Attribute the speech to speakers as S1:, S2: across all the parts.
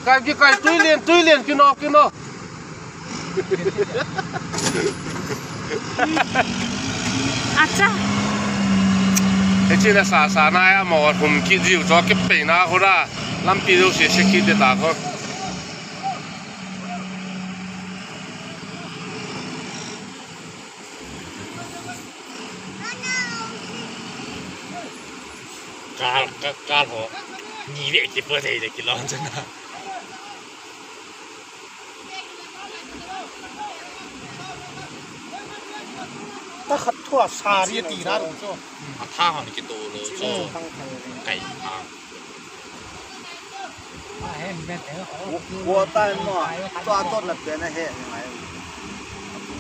S1: cái tui liền kia nó
S2: acha
S1: thế chỉ là xả này mà hùng kia dịu cho cái bể na hồ ra làm pi đâu sẽ kia để ta không
S3: cá hồ nhị vệ chỉ bơi thì cái lon chân à
S4: ta khát thua xà đi tì ra rồi cho
S3: tha họ cái đồ rồi cho cày à
S4: 我带嘛抓到那边的黑，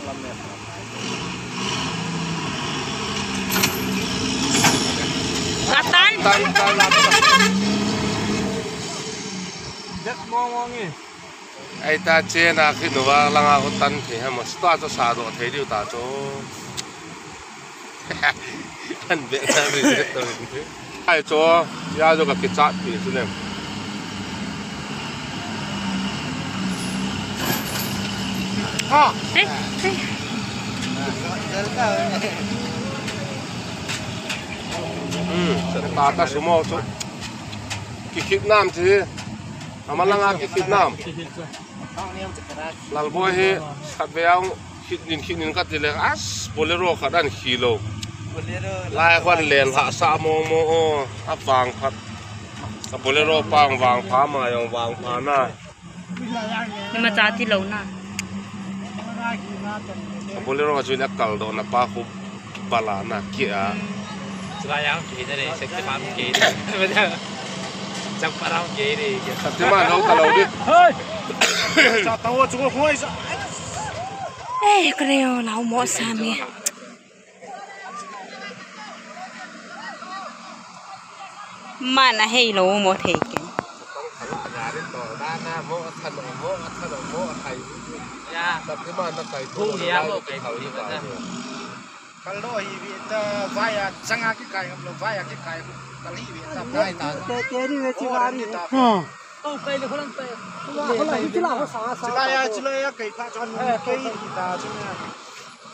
S4: 那边。
S2: atan
S1: tan
S4: Đất mong nghe.
S1: ai ta che na khi nó vào lăng ao tan thì ham mà start cho xả độ thấy điều ta cho anh biết là gì đấy ai cho ya cho cái chát thì thế này
S4: Ha.
S2: eh
S1: ta sumo cho cái nam thì mà lăng ao cái nam lal boy he sát về ông nhìn cái tiền as bolero khát ăn kilo lai quan liền hạ sa mô áp vàng khát cái bolero pang vàng phá mà yung vàng phá na
S2: nhưng mà cha thì lâu na
S1: cái bolero cái chuyện akal đó na pa khub bala na kia
S3: Selayang kita deh, sekte pam kita, betul. Jam parau kita deh.
S1: tapi mà đâu kalau đi
S4: Chả tao chúng nó không sao.
S2: eh creo lau mo sami mana hei lo mo thei ke
S3: Ya,
S1: tapi mà nó cái
S3: thu thì áo cái thầu đi vậy.
S4: Kalau hivi ta vaya sangat cái ngam vaya cái kalau hivi ta vaya ta. Teri ve chivani ta. Oh, kai le kholang pe. Kholang chila ho sa. Chila ya kai pha chon kai ta chuna.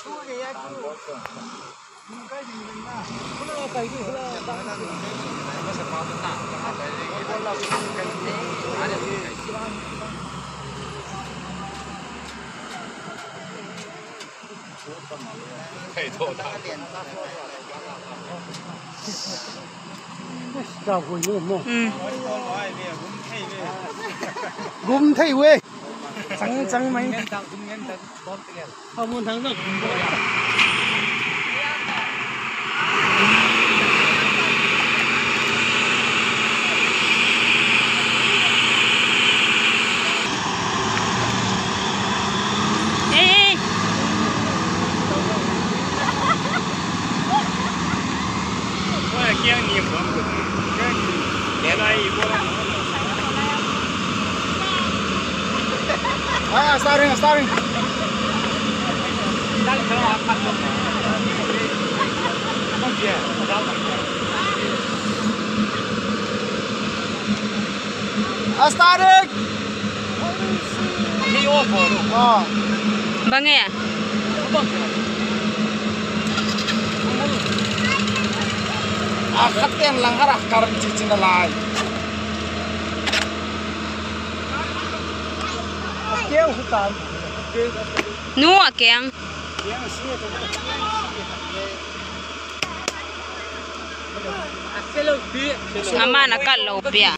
S4: Thu ni ya chu. Kai ni na. Kholang kai ki kholang ta na. Nó sẽ bao tất cả các cái
S1: thầy thổ đạo
S4: Chào vui luôn mò. Gum thay quê. Trắng mấy. Không muốn thắng được.
S3: Kiang niệm bom của cái này của
S4: Starting.
S3: đang thở hắt hắt luôn. Không gì, rau
S4: Starting.
S3: Khi ô phổ
S4: Ờ.
S2: ba nghe
S4: Khát tiền lang hara karam cicing lai. Kêu hutan.
S2: nuo keng ama na ka lo pia